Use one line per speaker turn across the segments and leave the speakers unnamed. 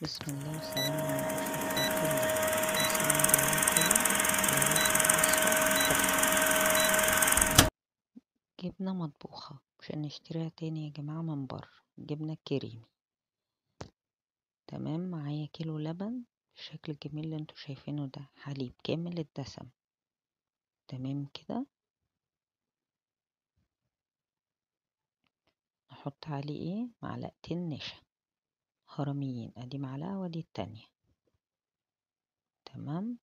بسم الله والسلام على أشرف خلق الله. عصير جميل كده تحفة. جبنة مطبوخة مش هنشتريها تاني يا جماعة من بره، جبنة كريمي. تمام، معايا كيلو لبن بالشكل الجميل اللي انتوا شايفينه ده، حليب كامل الدسم. تمام كده، نحط عليه ايه؟ معلقتين نشا هرميين، ادي معلقة ودي التانية. تمام،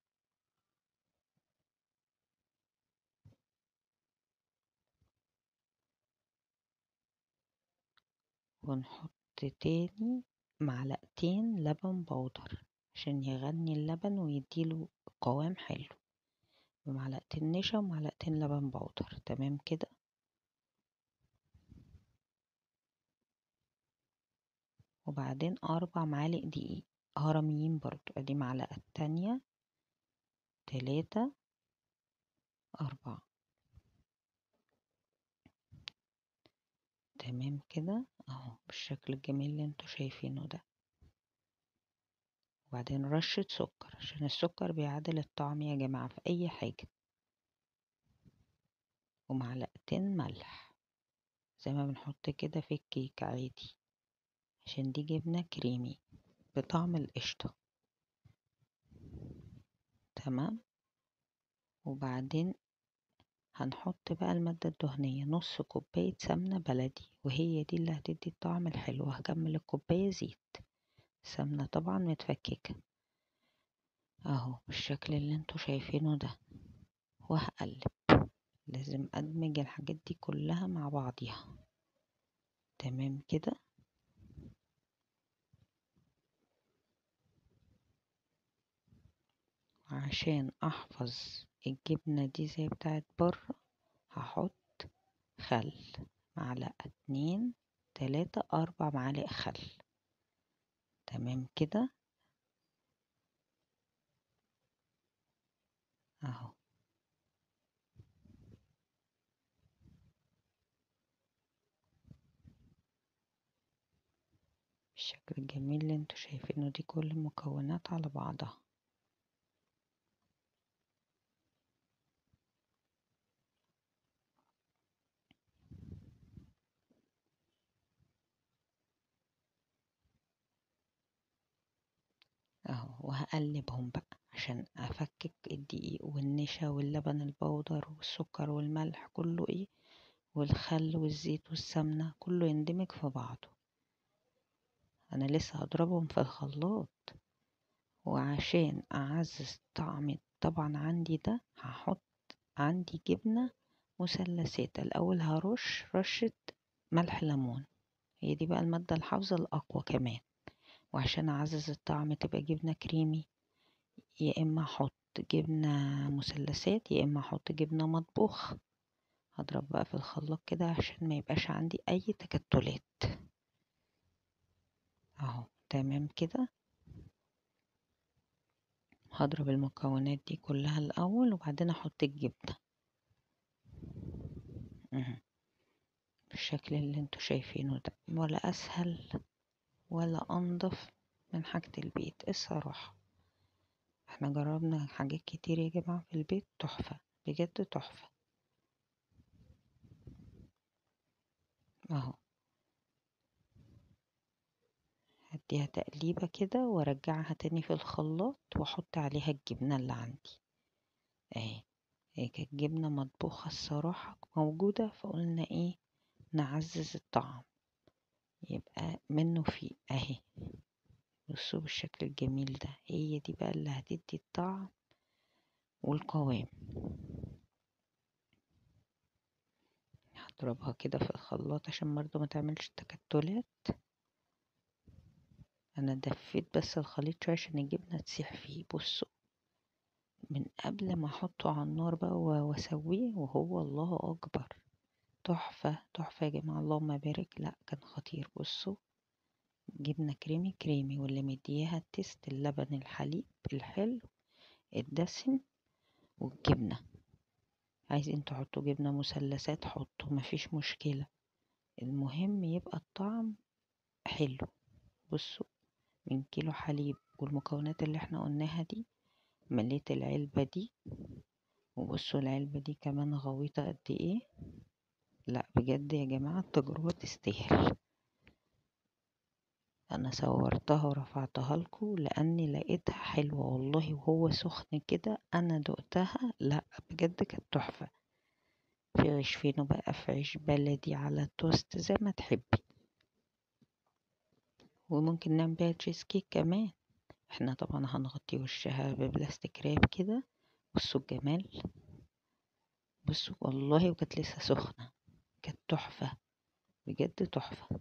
ونحط تاني معلقتين لبن بودر عشان يغني اللبن ويديله قوام حلو، ومعلقتين نشا ومعلقتين لبن بودر. تمام كده، وبعدين 4 معالق دقيق هرميين برضو، ادي معلقة تانية 3 4. تمام كده اهو بالشكل الجميل اللي انتوا شايفينه ده. وبعدين رشة سكر عشان السكر بيعادل الطعم يا جماعة في اي حاجة، ومعلقتين ملح زي ما بنحط كده في الكيك عادي، عشان دي جبنة كريمي بطعم القشطة. تمام، وبعدين هنحط بقى المادة الدهنية، نص كوباية سمنة بلدي، وهي دي اللي هتدي الطعم الحلو. هكمل الكوباية زيت، سمنة طبعا متفككة اهو بالشكل اللي انتوا شايفينه ده. وهقلب، لازم ادمج الحاجات دي كلها مع بعضيها. تمام كده، عشان احفظ الجبنة دي زي بتاعت بره هحط خل، معلقة 2 3 4 معالق خل. تمام كده اهو بالشكل الجميل اللي انتوا شايفينه، دي كل المكونات على بعضها. اهو وهقلبهم بقى عشان افكك الدقيق والنشا واللبن البودر والسكر والملح كله ايه، والخل والزيت والسمنة كله يندمج في بعضه. انا لسه هضربهم في الخلاط، وعشان اعزز طعم طبعا عندي ده هحط عندي جبنة مثلثات. الاول هرش رشة ملح ليمون، هي دي بقى المادة الحافظة الاقوى كمان. وعشان اعزز الطعم تبقى جبنة كريمي، يا اما احط جبنة مثلثات يا اما احط جبنة مطبوخ. هضرب بقى في الخلاط كده عشان ما يبقاش عندي اي تكتلات اهو. تمام كده، هضرب المكونات دي كلها الاول وبعدين احط الجبنة بالشكل اللي انتوا شايفينه ده. ولا اسهل ولا انضف من حاجة البيت الصراحة. احنا جربنا حاجات كتير يا جماعة في البيت، تحفة بجد تحفة اهو. هديها تقليبة كده وارجعها تاني في الخلاط واحط عليها الجبنة اللي عندي اهي. هي كانت جبنة مطبوخة الصراحة موجودة، فقلنا ايه نعزز الطعم يبقى منه فيه اهي. بصوا بالشكل الجميل ده، هي دي بقى اللي هتدي الطعم والقوام. هضربها كده في الخلاط عشان برضو ما تعملش تكتلات. انا دفيت بس الخليط شويه عشان الجبنه تسيح فيه. بصوا من قبل ما احطه على النار بقى واسويه وهو الله اكبر تحفه تحفه يا جماعه، اللهم بارك. لا كان خطير. بصوا جبنه كريمي كريمي، واللي مديها التست اللبن الحليب الحلو الدسم والجبنه. عايزين تحطوا جبنه مثلثات حطوا، مفيش مشكله، المهم يبقى الطعم حلو. بصوا من كيلو حليب والمكونات اللي احنا قلناها دي، مليت العلبة دي. وبصوا العلبة دي كمان غويطة قد ايه. لا بجد يا جماعة التجربة تستاهل. انا صورتها ورفعتها لكم لاني لقيتها حلوة والله، وهو سخن كده انا دقتها، لا بجد كانت تحفة. في عيش فينو بقى، في عيش بلدي، على توست، زي ما تحبي. وممكن نعمل بيها تشيز كيك كمان. احنا طبعا هنغطي وشها ببلاستيك راب كده. بصوا الجمال، بصوا والله، وكانت لسه سخنة. كانت تحفة، بجد تحفة.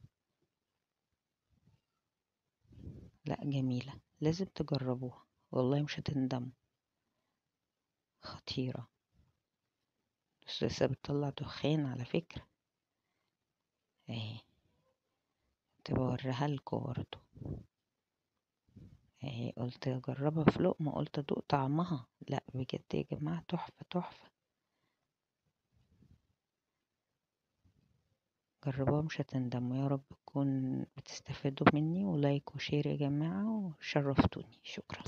لا جميلة، لازم تجربوها والله مش هتندموا. خطيرة. بس لسه بتطلع دخان على فكرة. اهي، تبوريها لكم برضه. اهي قلت اجربها في لقمة، قلت ادوق طعمها. لا بجد يا جماعة تحفة تحفة. جربوها مش هتندموا. يا رب تكون بتستفادوا مني، ولايك وشير يا جماعة، وشرفتوني. شكرا.